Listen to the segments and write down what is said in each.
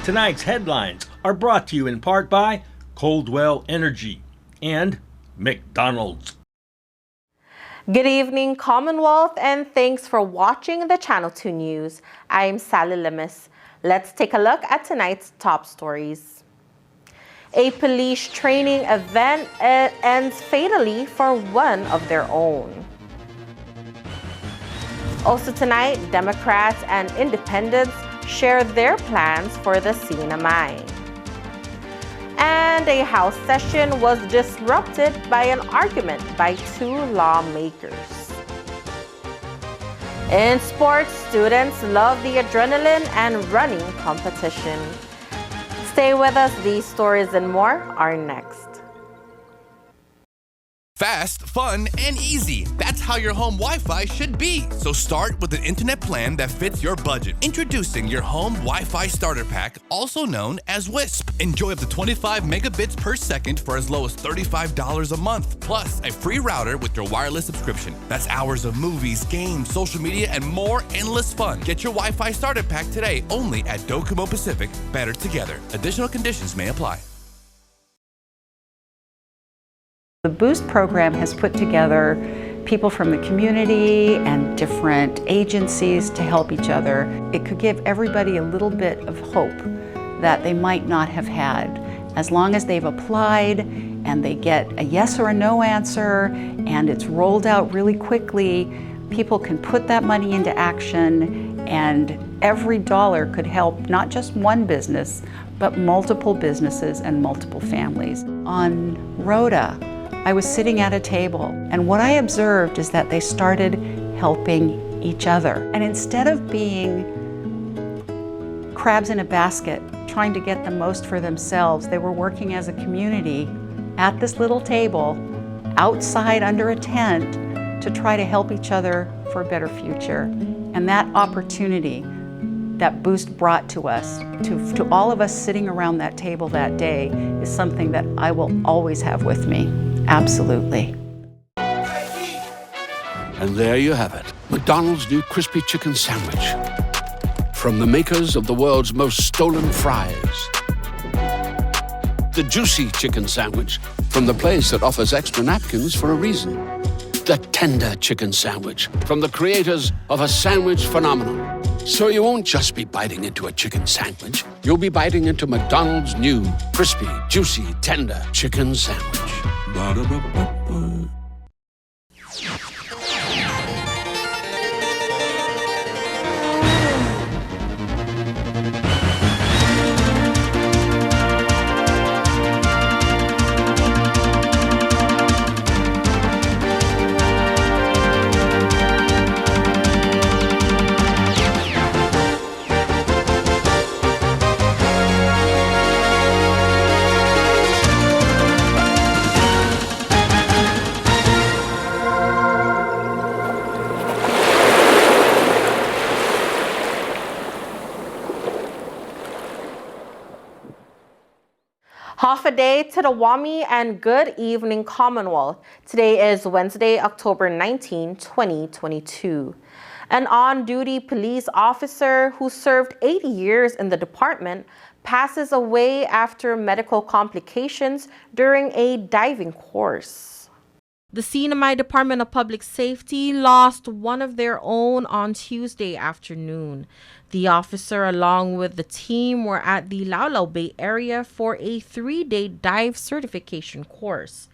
Tonight's headlines are brought to you in part by Coldwell Energy and McDonald's. Good evening, Commonwealth, and thanks for watching the Channel 2 News. I'm Sally Limis. Let's take a look at tonight's top stories. A police training event ends fatally for one of their own. Also tonight, Democrats and Independents share their plans for the CNMI. And a House session was disrupted by an argument by two lawmakers. In sports, students love the adrenaline and running competition. Stay with us, these stories and more are next. Fast, fun, and easy. That's how your home Wi-Fi should be. So start with an internet plan that fits your budget. Introducing your home Wi-Fi starter pack, also known as WISP. Enjoy up to 25 megabits per second for as low as $35 a month, plus a free router with your wireless subscription. That's hours of movies, games, social media, and more endless fun. Get your Wi-Fi starter pack today only at Docomo Pacific. Better together. Additional conditions may apply. The Boost program has put together people from the community and different agencies to help each other. It could give everybody a little bit of hope that they might not have had. As long as they've applied and they get a yes or a no answer and it's rolled out really quickly, people can put that money into action, and every dollar could help not just one business, but multiple businesses and multiple families. On Rhoda, I was sitting at a table, and what I observed is that they started helping each other. And instead of being crabs in a basket, trying to get the most for themselves, they were working as a community at this little table, outside under a tent, to try to help each other for a better future. And that opportunity that Boost brought to us, to all of us sitting around that table that day, is something that I will always have with me. Absolutely. And there you have it, McDonald's new crispy chicken sandwich. From the makers of the world's most stolen fries. The juicy chicken sandwich from the place that offers extra napkins for a reason. The tender chicken sandwich from the creators of a sandwich phenomenon. So you won't just be biting into a chicken sandwich, you'll be biting into McDonald's new crispy, juicy, tender chicken sandwich. Ba-da-ba-ba-ba. Half a day to the WAMI and good evening, Commonwealth. Today is Wednesday, October 19, 2022. An on-duty police officer who served 80 years in the department passes away after medical complications during a diving course. The CNMI Department of Public Safety lost one of their own on Tuesday afternoon. The officer, along with the team, were at the Laulau Bay area for a 3-day dive certification course.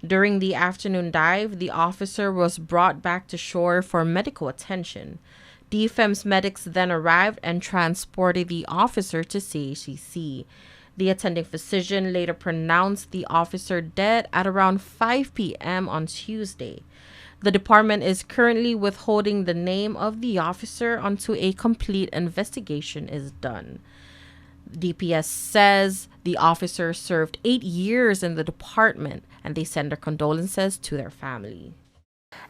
During the afternoon dive, the officer was brought back to shore for medical attention. DFEM's medics then arrived and transported the officer to CHCC. The attending physician later pronounced the officer dead at around 5 p.m. on Tuesday. The department is currently withholding the name of the officer until a complete investigation is done. DPS says the officer served 8 years in the department, and they send their condolences to their family.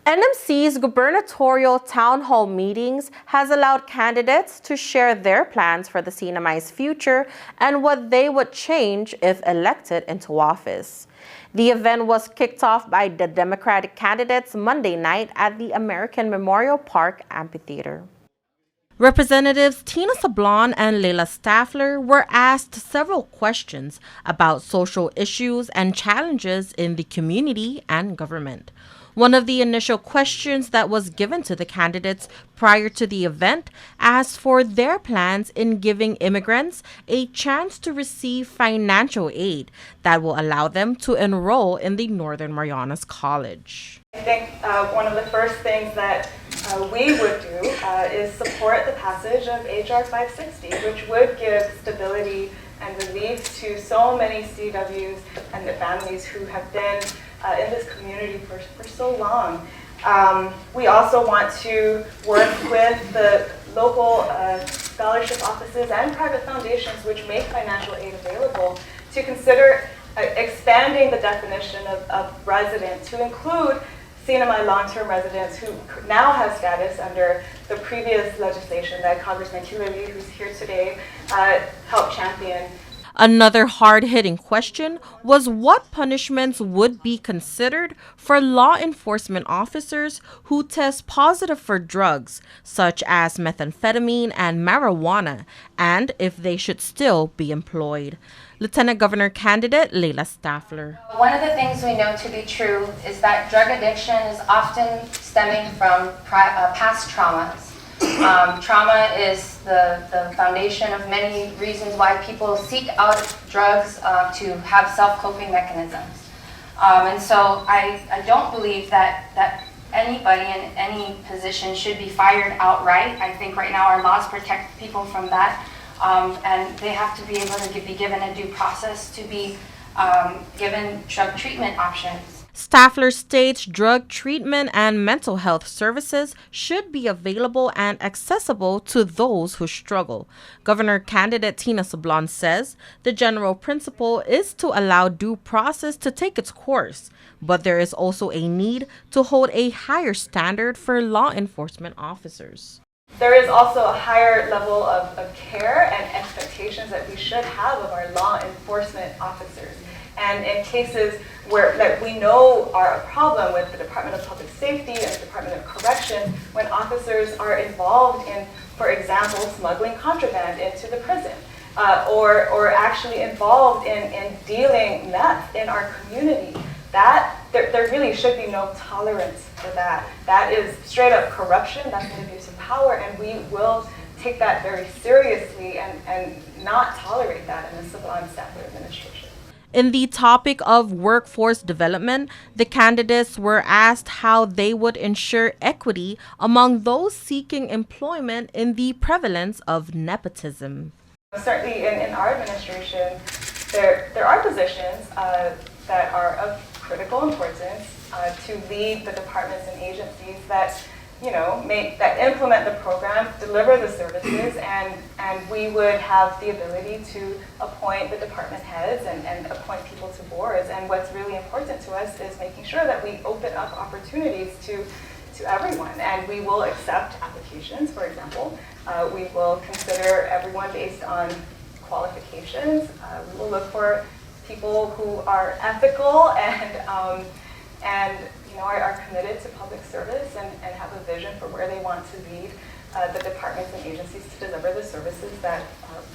NMC's gubernatorial town hall meetings has allowed candidates to share their plans for the CNMI's future and what they would change if elected into office. The event was kicked off by the Democratic candidates Monday night at the American Memorial Park Amphitheater. Representatives Tina Sablon and Leila Staffler were asked several questions about social issues and challenges in the community and government. One of the initial questions that was given to the candidates prior to the event asked for their plans in giving immigrants a chance to receive financial aid that will allow them to enroll in the Northern Marianas College. I think one of the first things that we would do is support the passage of HR 560, which would give stability and relief to so many CWs and the families who have been in this community for so long. We also want to work with the local scholarship offices and private foundations which make financial aid available to consider expanding the definition of resident to include CNMI long-term residents who now have status under the previous legislation that Congressman Kiley, who's here today, helped champion. Another hard-hitting question was what punishments would be considered for law enforcement officers who test positive for drugs such as methamphetamine and marijuana, and if they should still be employed. Lieutenant Governor candidate Leila Staffler. One of the things we know to be true is that drug addiction is often stemming from past traumas. Trauma is the foundation of many reasons why people seek out drugs to have self-coping mechanisms. And so I don't believe that anybody in any position should be fired outright. I think right now our laws protect people from that, and they have to be able to be given a due process to be given drug treatment options. Staffler states drug treatment and mental health services should be available and accessible to those who struggle. Governor candidate Tina Sablon says the general principle is to allow due process to take its course, but there is also a need to hold a higher standard for law enforcement officers. There is also a higher level of care and expectations that we should have of our law enforcement officers. And in cases where that we know are a problem with the Department of Public Safety and the Department of Corrections, when officers are involved in, for example, smuggling contraband into the prison, or actually involved in dealing meth in our community, that there really should be no tolerance for that. That is straight up corruption, that's an abuse of power, and we will take that very seriously and not tolerate that in the Sablon-Staffler administration. In the topic of workforce development, the candidates were asked how they would ensure equity among those seeking employment in the prevalence of nepotism. Certainly in our administration, there are positions that are of critical importance to lead the departments and agencies that that implement the program, deliver the services, and we would have the ability to appoint the department heads and appoint people to boards. And what's really important to us is making sure that we open up opportunities to everyone. And we will accept applications, for example. We will consider everyone based on qualifications. We will look for people who are ethical and are committed to public service and have a vision for where they want to lead the departments and agencies to deliver the services that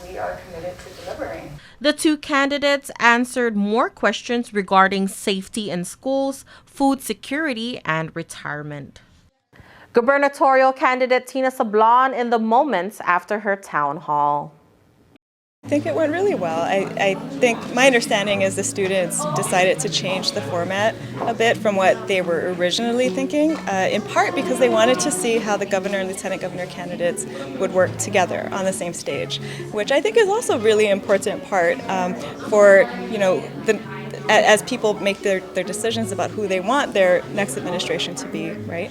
we are committed to delivering. The two candidates answered more questions regarding safety in schools, food security, and retirement. Gubernatorial candidate Tina Sablon in the moments after her town hall. I think it went really well. I think my understanding is the students decided to change the format a bit from what they were originally thinking, in part because they wanted to see how the governor and lieutenant governor candidates would work together on the same stage, which I think is also a really important part for as people make their decisions about who they want their next administration to be, right?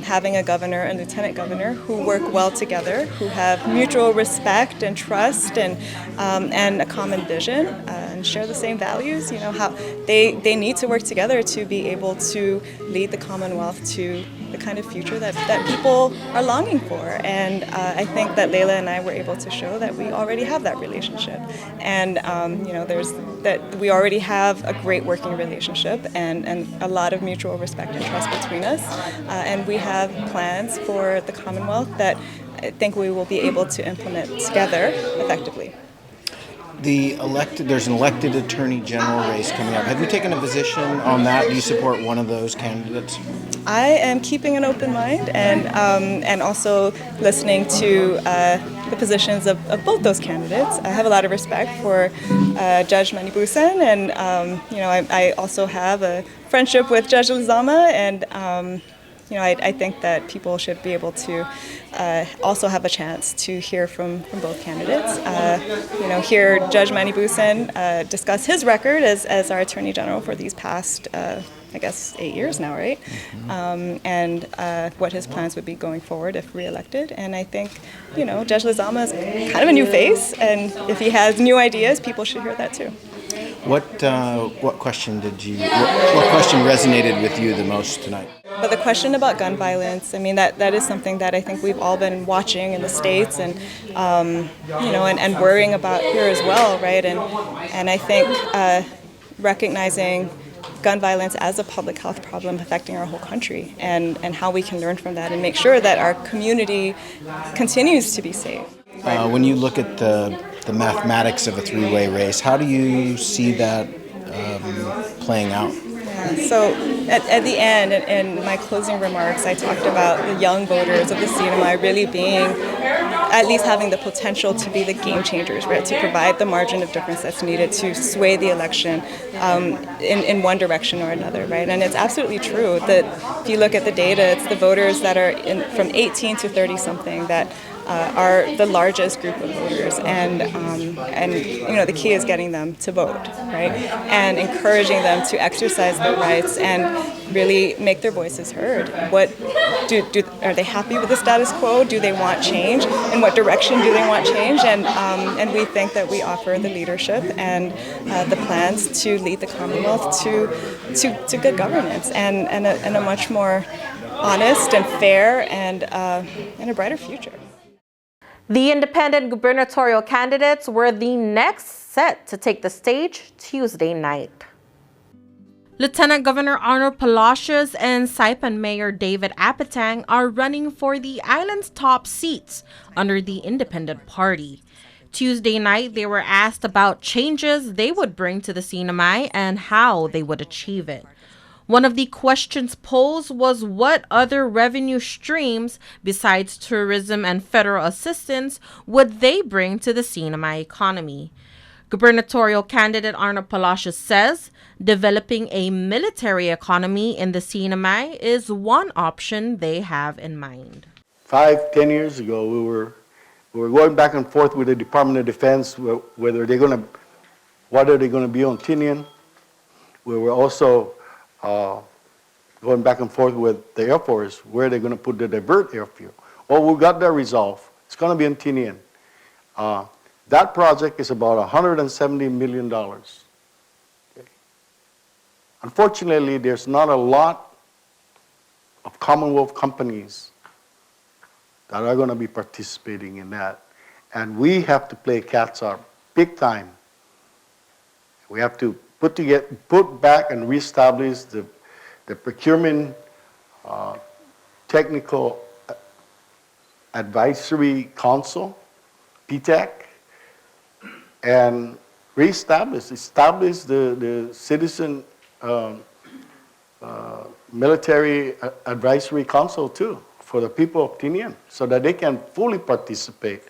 Having a governor and lieutenant governor who work well together, who have mutual respect and trust and a common vision and share the same values. How they need to work together to be able to lead the Commonwealth to the kind of future that people are longing for. And I think that Leila and I were able to show that we already have that relationship. And we already have a great working relationship and a lot of mutual respect and trust between us. And we have plans for the Commonwealth that I think we will be able to implement together effectively. There's an elected attorney general race coming up. Have you taken a position on that? Do you support one of those candidates? I am keeping an open mind and also listening to the positions of both those candidates. I have a lot of respect for Judge Manibusan, and I also have a friendship with Judge Lizama, and I think that people should be able to also have a chance to hear from both candidates. Hear Judge Manibusan discuss his record as our Attorney General for these past, 8 years now, right? And what his plans would be going forward if reelected. And I think, Judge Lizama is kind of a new face, and if he has new ideas, people should hear that too. What question what question resonated with you the most tonight? But the question about gun violence, I mean, that is something that I think we've all been watching in the States and, and worrying about here as well, right? And I think recognizing gun violence as a public health problem affecting our whole country and how we can learn from that and make sure that our community continues to be safe. When you look at the mathematics of a three-way race, how do you see that playing out? So at the end, in my closing remarks, I talked about the young voters of the CNMI really being, at least having the potential to be the game changers, right? To provide the margin of difference that's needed to sway the election in one direction or another, right? And it's absolutely true that if you look at the data, it's the voters that are from 18 to 30 something that are the largest group of voters, and the key is getting them to vote, right, and encouraging them to exercise their rights and really make their voices heard. What are they happy with the status quo? Do they want change? In what direction do they want change? And we think that we offer the leadership and the plans to lead the Commonwealth to good governance and a much more honest and fair and a brighter future. The independent gubernatorial candidates were the next set to take the stage Tuesday night. Lieutenant Governor Arnold Palacios and Saipan Mayor David Apatang are running for the island's top seats under the independent party. Tuesday night, they were asked about changes they would bring to the CNMI and how they would achieve it. One of the questions posed was what other revenue streams, besides tourism and federal assistance, would they bring to the CNMI economy? Gubernatorial candidate Arnold Palacios says developing a military economy in the CNMI is one option they have in mind. 5-10 years ago, we were going back and forth with the Department of Defense what are they going to be on Tinian. We were also going back and forth with the Air Force, where they're going to put the divert airfield. Well, we got that resolved. It's going to be in Tinian. That project is about $170 million. Okay. Unfortunately, there's not a lot of Commonwealth companies that are going to be participating in that. And we have to play catch up big time. We have to put back and reestablish the procurement technical advisory council, PTAC, and establish the citizen military advisory council too for the people of Tinian so that they can fully participate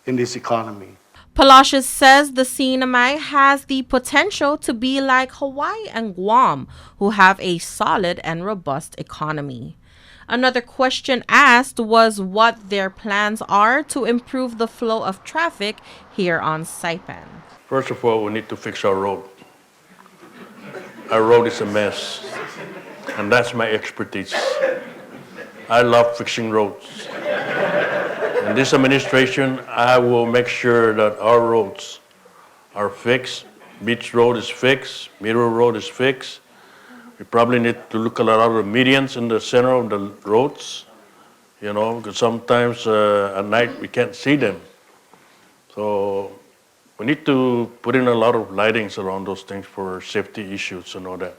in this economy. Palacios says the CNMI has the potential to be like Hawaii and Guam, who have a solid and robust economy. Another question asked was what their plans are to improve the flow of traffic here on Saipan. First of all, we need to fix our road. Our road is a mess, and that's my expertise. I love fixing roads. In this administration, I will make sure that our roads are fixed. Beach Road is fixed, Mirror Road is fixed. We probably need to look at a lot of medians in the center of the roads, because sometimes at night we can't see them. So we need to put in a lot of lightings around those things for safety issues and all that.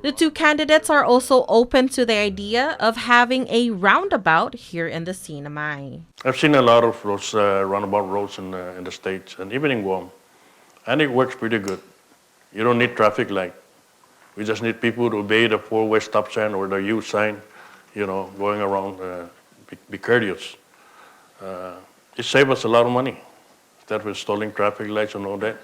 The two candidates are also open to the idea of having a roundabout here in the Sinamay. I've seen a lot of those roundabout roads in the States and even in Guam, and it works pretty good. You don't need traffic light. We just need people to obey the four-way stop sign or the U sign, going around, be courteous. It saves us a lot of money. Instead of installing traffic lights and all that,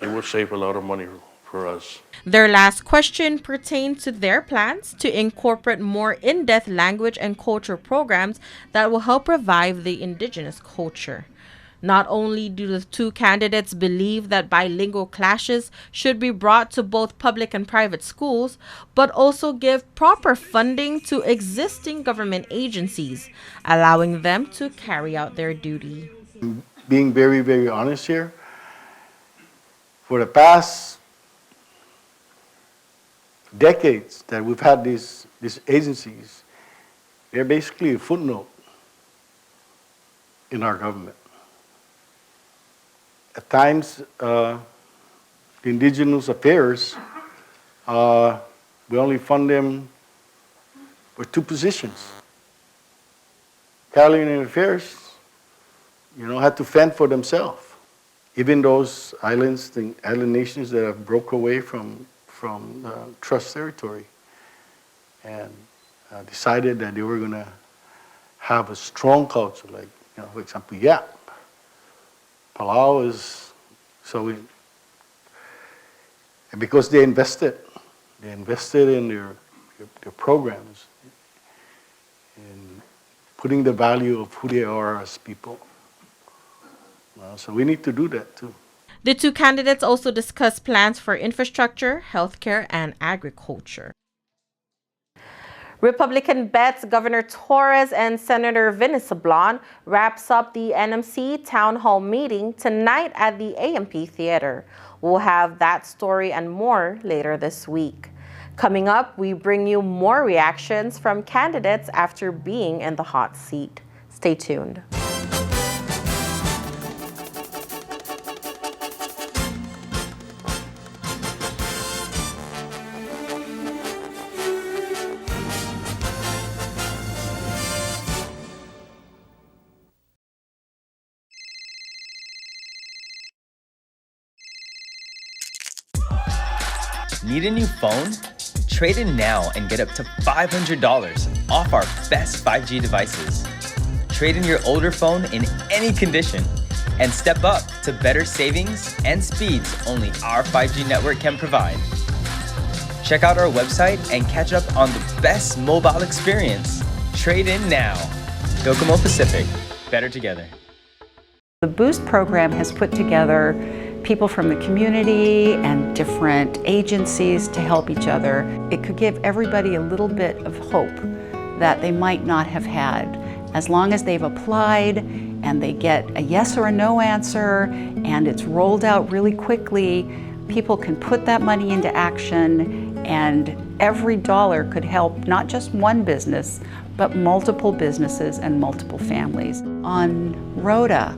it would save a lot of money for us. Their last question pertained to their plans to incorporate more in-depth language and culture programs that will help revive the indigenous culture. Not only do the two candidates believe that bilingual classes should be brought to both public and private schools, but also give proper funding to existing government agencies, allowing them to carry out their duty. Being very, very honest here, for the past decades that we've had these agencies, they're basically a footnote in our government. At times, the indigenous affairs, we only fund them for two positions. Carolinian Affairs, had to fend for themselves. Even those islands, the island nations that have broke away from trust territory and decided that they were going to have a strong culture, like, for example, Palau is, and because they invested in their programs, in putting the value of who they are as people. So we need to do that too. The two candidates also discussed plans for infrastructure, healthcare, and agriculture. Republican bets Governor Torres and Senator Vinisablon wraps up the NMC Town Hall meeting tonight at the AMP Theater. We'll have that story and more later this week. Coming up, we bring you more reactions from candidates after being in the hot seat. Stay tuned. Need a new phone? Trade in now and get up to $500 off our best 5G devices. Trade in your older phone in any condition and step up to better savings and speeds only our 5G network can provide. Check out our website and catch up on the best mobile experience. Trade in now. Docomo Pacific, better together. The Boost program has put together people from the community and different agencies to help each other. It could give everybody a little bit of hope that they might not have had. As long as they've applied and they get a yes or a no answer and it's rolled out really quickly, people can put that money into action, and every dollar could help not just one business, but multiple businesses and multiple families. On Rhoda,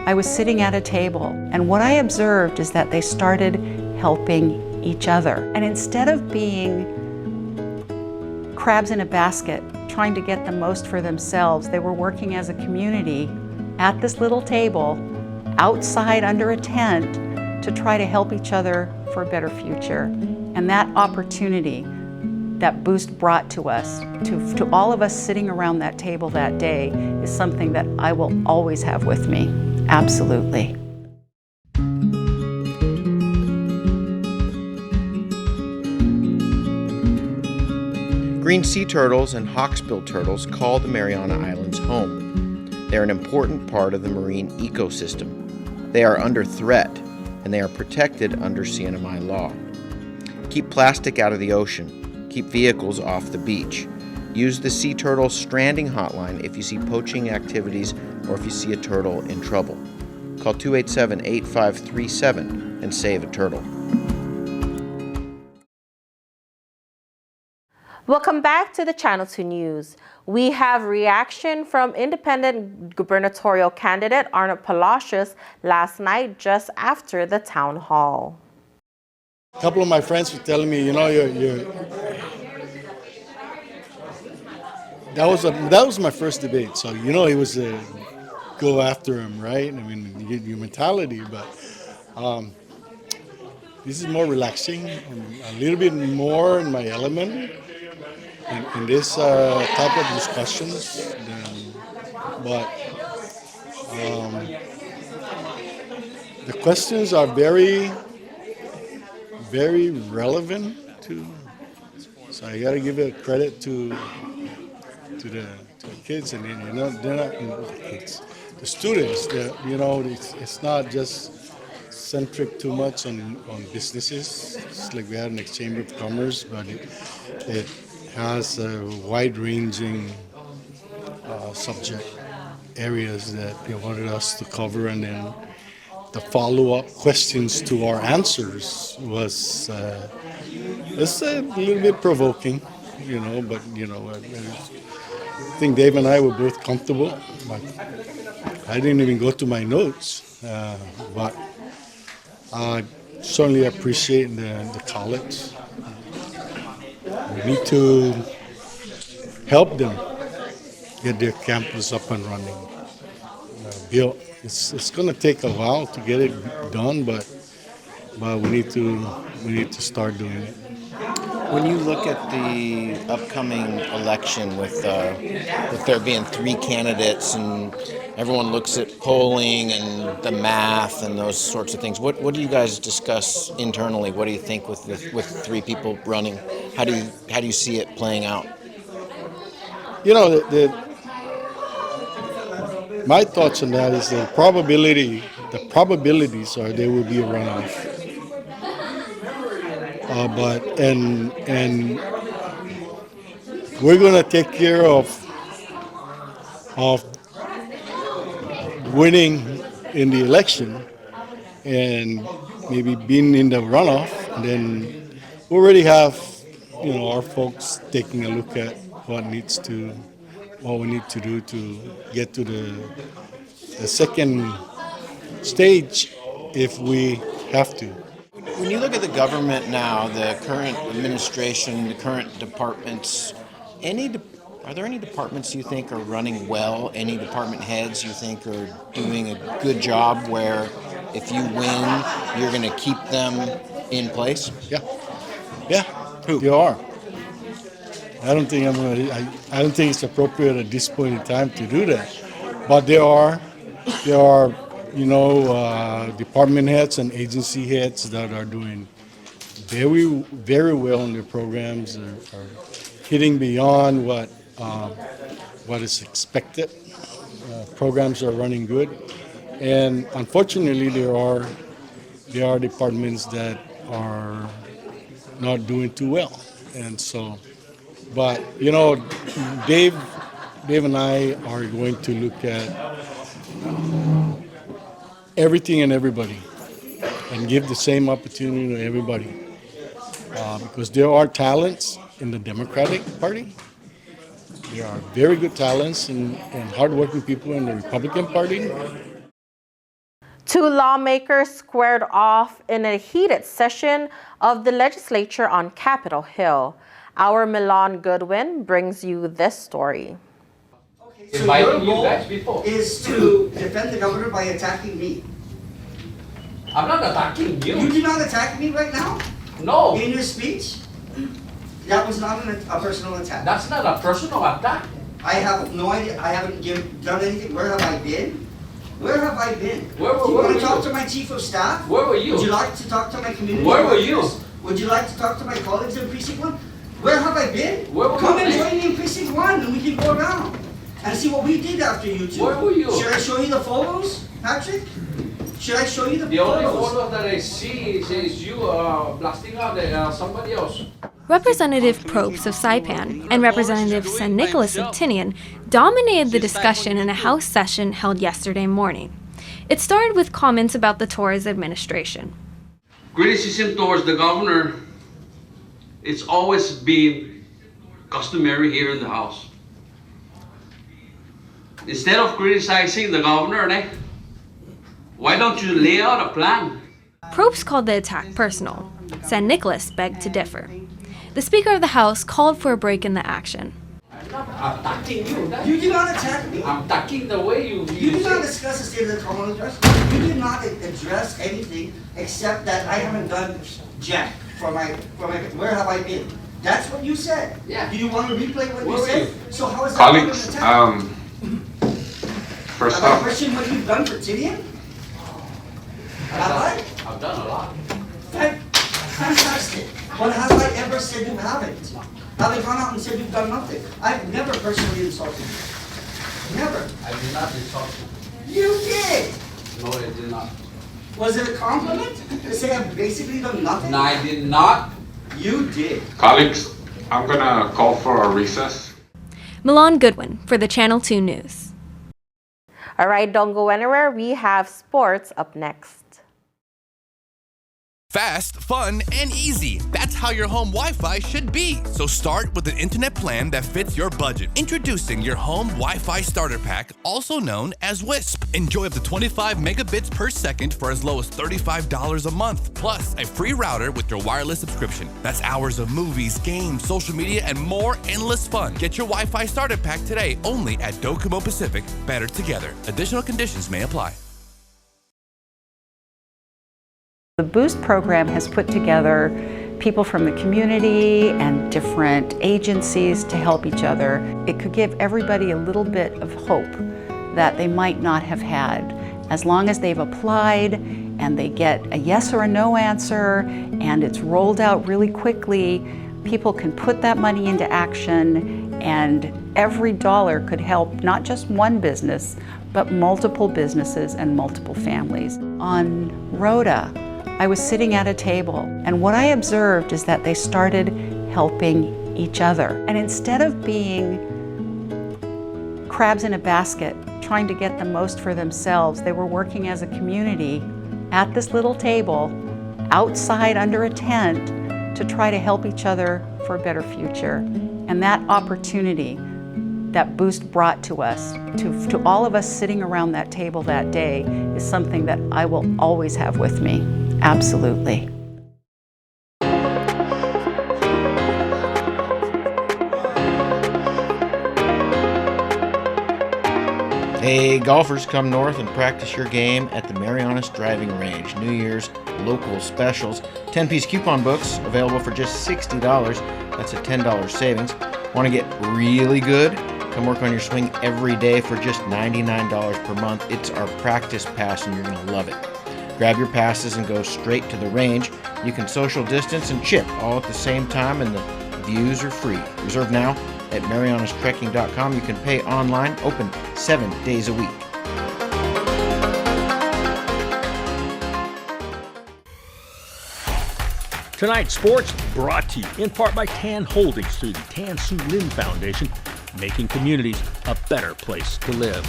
I was sitting at a table, and what I observed is that they started helping each other. And instead of being crabs in a basket, trying to get the most for themselves, they were working as a community at this little table, outside under a tent, to try to help each other for a better future. And that opportunity that Boost brought to us, to all of us sitting around that table that day, is something that I will always have with me. Absolutely. Green sea turtles and hawksbill turtles call the Mariana Islands home. They're an important part of the marine ecosystem. They are under threat, and they are protected under CNMI law. Keep plastic out of the ocean. Keep vehicles off the beach. Use the Sea Turtle Stranding Hotline if you see poaching activities or if you see a turtle in trouble. Call 287-8537 and save a turtle. Welcome back to the Channel 2 News. We have reaction from independent gubernatorial candidate Arnold Palacios last night just after the town hall. A couple of my friends were telling me, you know, that was my first debate. So you know, it was a go after him, right? I mean, you get your mentality, but this is more relaxing. I'm a little bit more in my element in this type of discussions. But the questions are very, very relevant to. So I got to give it credit to the kids, and you know they're not the kids, the students. You know, it's not just centric too much on businesses. It's like we had an exchange of commerce, but it has a wide-ranging subject areas that they wanted us to cover, and then the follow-up questions to our answers was it's a little bit provoking, you know. But you know, I think Dave and I were both comfortable. But I didn't even go to my notes, but I certainly appreciate the college. We need to help them get their campus up and running. Built. It's going to take a while to get it done, but we need to start doing it. When you look at the upcoming election with there being 3 candidates and everyone looks at polling and the math and those sorts of things, what do you guys discuss internally? What do you think with 3 people running? How do you see it playing out? You know, my thoughts on that is the probabilities are there will be a runoff. But we're going to take care of winning in the election and maybe being in the runoff. And then we already have, you know, our folks taking a look at what we need to do to get to the second stage if we have to. When you look at the government now, the current administration, the current departments, are there any departments you think are running well? Any department heads you think are doing a good job where if you win, you're going to keep them in place? Yeah. Who? You are. I don't think I don't think it's appropriate at this point in time to do that. But there are, you know, department heads and agency heads that are doing very, very well in their programs, are hitting beyond what is expected. Programs are running good, and unfortunately, there are departments that are not doing too well, and so. But you know, Dave and I are going to look at everything and everybody and give the same opportunity to everybody. Because there are talents in the Democratic Party. There are very good talents and hardworking people in the Republican Party. 2 lawmakers squared off in a heated session of the legislature on Capitol Hill. Our Milan Goodwin brings you this story. So your goal is to defend the governor by attacking me. I'm not attacking you. You did not attack me right now? No. In your speech? That was not a personal attack. That's not a personal attack. I have no idea. I haven't done anything. Where have I been? Where have I been? Do you want to talk to my chief of staff? Where were you? Would you like to talk to my community? Where were you? Would you like to talk to my colleagues in Precinct 1? Where have I been? Come and join me in Precinct 1 and we can go around and see what we did after you two. Where were you? Should I show you the photos, Patrick? Should I show you the photos? The only photo that I see is you blasting out somebody else. Representative Probst of Saipan and Representative San Nicolas of Tinian dominated the discussion in a House session held yesterday morning. It started with comments about the Torres administration. Criticism towards the governor, it's always been customary here in the House. Instead of criticizing the governor, why don't you lay out a plan? Probst called the attack personal. San Nicolas begged to differ. The Speaker of the House called for a break in the action. I'm attacking you. You did not attack me. I'm attacking the way you did not discuss the State of the Commonwealth address. You did not address anything except that I haven't done jack for my. Where have I been? That's what you said. Yeah. Do you want to replay what you said? So how is that Colleagues, an attack? first Have I off, questioned what you've done for Tinian? Have I? I've done a lot. Fantastic. But have I ever said you haven't? Have I gone out and said you've done nothing? I've never personally insulted you. Never. I did not insult you. You did. No, I did not. Was it a compliment to say I've basically done nothing? No, I did not. You did. colleagues, I'm gonna call for a recess. Milan Goodwin for the Channel 2 News. All right, don't go anywhere. We have sports up next. Fast, fun, and easy. That's how your home Wi-Fi should be. So start with an internet plan that fits your budget. Introducing your home Wi-Fi starter pack, also known as WISP. Enjoy up to 25 megabits per second for as low as $35 a month. Plus, a free router with your wireless subscription. That's hours of movies, games, social media, and more endless fun. Get your Wi-Fi starter pack today only at Docomo Pacific. Better together. Additional conditions may apply. The Boost program has put together people from the community and different agencies to help each other. It could give everybody a little bit of hope that they might not have had. As long as they've applied and they get a yes or a no answer and it's rolled out really quickly, people can put that money into action, and every dollar could help not just one business, but multiple businesses and multiple families. On Rhoda, I was sitting at a table, and what I observed is that they started helping each other. And instead of being crabs in a basket, trying to get the most for themselves, they were working as a community at this little table, outside under a tent, to try to help each other for a better future. And that opportunity that Boost brought to us, to all of us sitting around that table that day, is something that I will always have with me. Absolutely. Hey, golfers, come north and practice your game at the Marianas Driving Range. New Year's local specials. 10-piece coupon books available for just $60. That's a $10 savings. Want to get really good? Come work on your swing every day for just $99 per month. It's our practice pass and you're going to love it. Grab your passes and go straight to the range. You can social distance and chip all at the same time, and the views are free. Reserve now at marianastrekking.com. You can pay online, open 7 days a week. Tonight's sports brought to you in part by Tan Holdings through the Tan Su Lin Foundation, making communities a better place to live.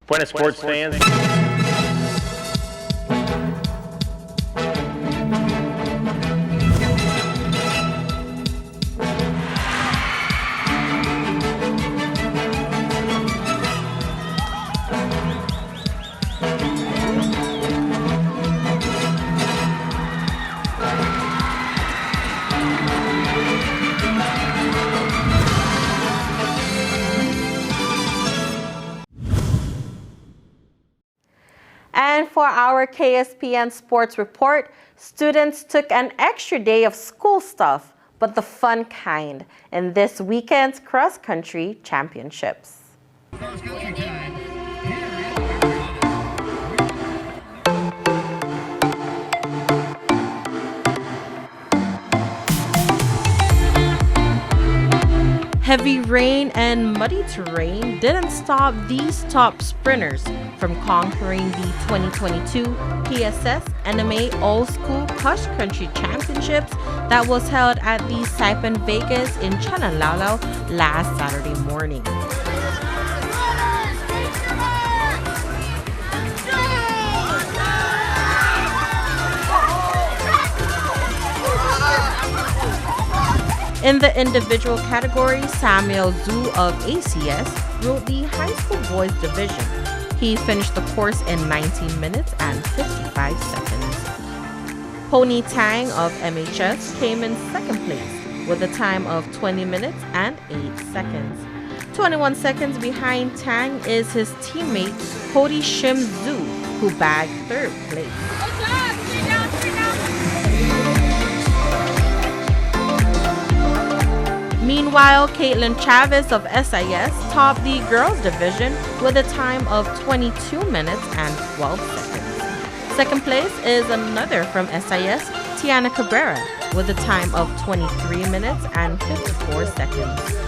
Buenas sports fans. And for our KSPN Sports Report, students took an extra day of school stuff, but the fun kind, in this weekend's cross-country championships. Heavy rain and muddy terrain didn't stop these top sprinters from conquering the 2022 PSS NMA All School Cross Country Championships that was held at the Saipan Vegas in Chanalalo last Saturday morning. In the individual category, Samuel Zhu of ACS rode the high school boys division. He finished the course in 19 minutes and 55 seconds. Pony Tang of MHS came in second place with a time of 20 minutes and 8 seconds. 21 seconds behind Tang is his teammate Cody Shim Zhu, who bagged third place. Meanwhile, Caitlin Chavez of SIS topped the girls division with a time of 22 minutes and 12 seconds. Second place is another from SIS, Tiana Cabrera, with a time of 23 minutes and 54 seconds.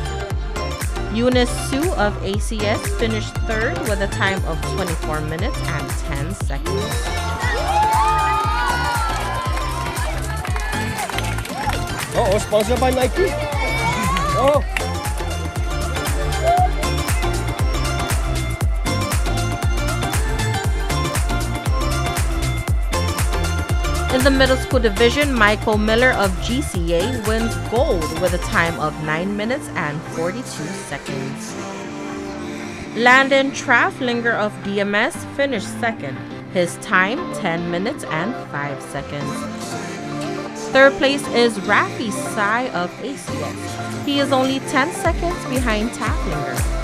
Eunice Su of ACS finished third with a time of 24 minutes and 10 seconds. Oh, sponsored by Nike. Oh. In the middle school division, Michael Miller of GCA wins gold with a time of 9 minutes and 42 seconds. Landon Traflinger of DMS finished second. His time, 10 minutes and 5 seconds. Third place is Rafi Sai of ACS. He is only 10 seconds behind Traflinger.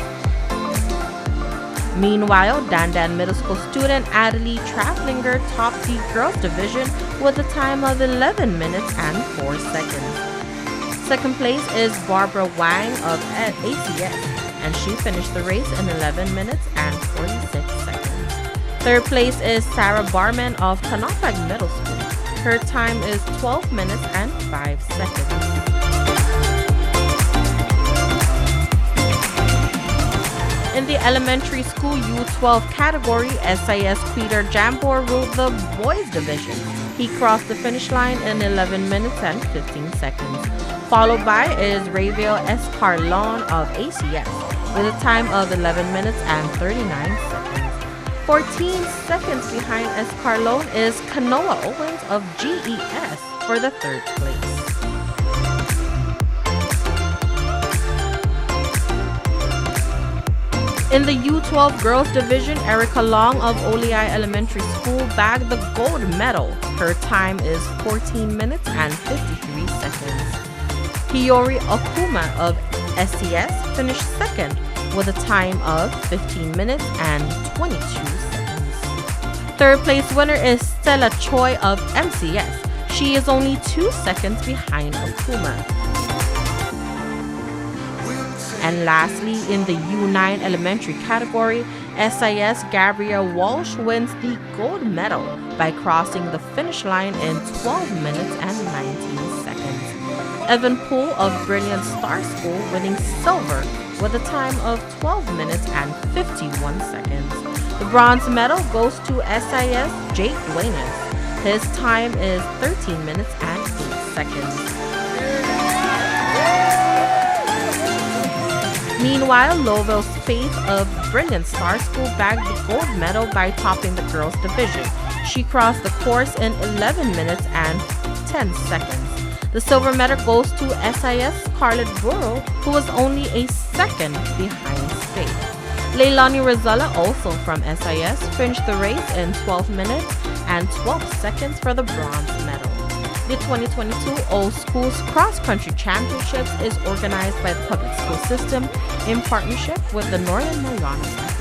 Meanwhile, Dandan Middle School student Adelie Traflinger topped the girls division with a time of 11 minutes and 4 seconds. Second place is Barbara Wang of ACS, and she finished the race in 11 minutes and 46 seconds. Third place is Sarah Barman of Tanapag Middle School. Her time is 12 minutes and 5 seconds. In the elementary school U12 category, SIS Peter Jambor ruled the boys division. He crossed the finish line in 11 minutes and 15 seconds. Followed by is Rayvale Escarlon of ACS with a time of 11 minutes and 39 seconds. 14 seconds behind Escarlon is Kanoa Owens of GES for the third place. In the U12 girls division, Erica Long of Olei Elementary School bagged the gold medal. Her time is 14 minutes and 53 seconds. Hiyori Okuma of SCS finished second with a time of 15 minutes and 22 seconds. Third place winner is Stella Choi of MCS. She is only 2 seconds behind Okuma. And lastly, in the U9 elementary category, SIS Gabrielle Walsh wins the gold medal by crossing the finish line in 12 minutes and 19 seconds. Evan Poole of Brilliant Star School winning silver with a time of 12 minutes and 51 seconds. The bronze medal goes to SIS Jake Duenas. His time is 13 minutes and 8 seconds. Meanwhile, Lowell's Faith of Brilliant Star School bagged the gold medal by topping the girls' division. She crossed the course in 11 minutes and 10 seconds. The silver medal goes to SIS Scarlett Burrow, who was only a second behind Faith. Leilani Rosella, also from SIS, finished the race in 12 minutes and 12 seconds for the bronze medal. The 2022 All Schools Cross Country Championships is organized by the public school system in partnership with the Northern Marianas Athletics.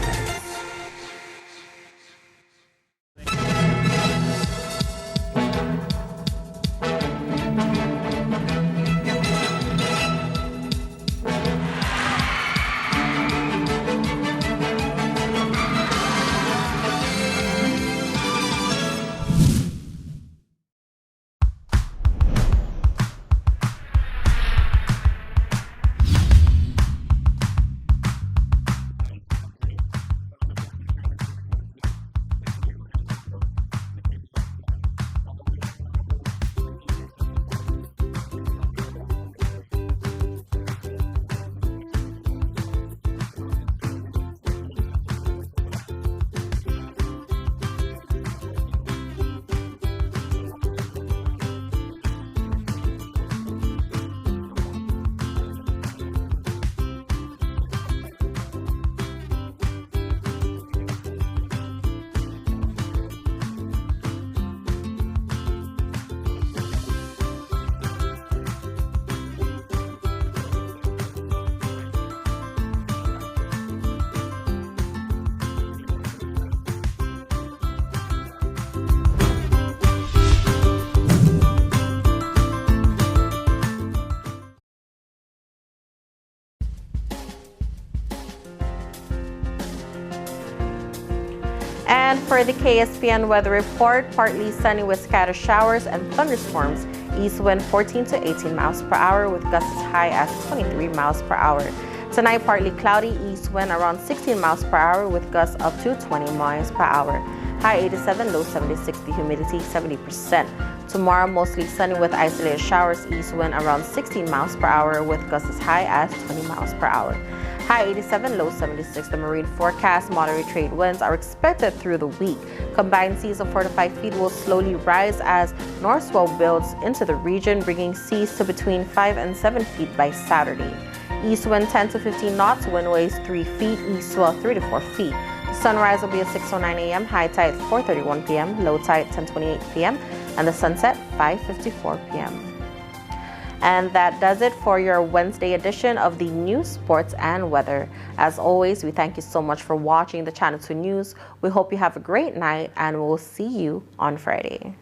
And for the KSPN weather report, partly sunny with scattered showers and thunderstorms. East wind 14 to 18 miles per hour with gusts as high as 23 miles per hour. Tonight, partly cloudy, east wind around 16 miles per hour with gusts up to 20 miles per hour. High 87, low 76, the humidity 70%. Tomorrow, mostly sunny with isolated showers, east wind around 16 miles per hour with gusts as high as 20 miles per hour. High 87, low 76. The marine forecast, moderate trade winds are expected through the week. Combined seas of 4 to 5 feet will slowly rise as north swell builds into the region, bringing seas to between 5 and 7 feet by Saturday. East wind 10 to 15 knots, wind waves 3 feet, east swell 3 to 4 feet. Sunrise will be at 6:09 a.m., high tide 4:31 p.m., low tide 10:28 p.m., and the sunset 5:54 p.m. And that does it for your Wednesday edition of the news, sports, and weather. As always, we thank you so much for watching the Channel 2 News. We hope you have a great night, and we'll see you on Friday.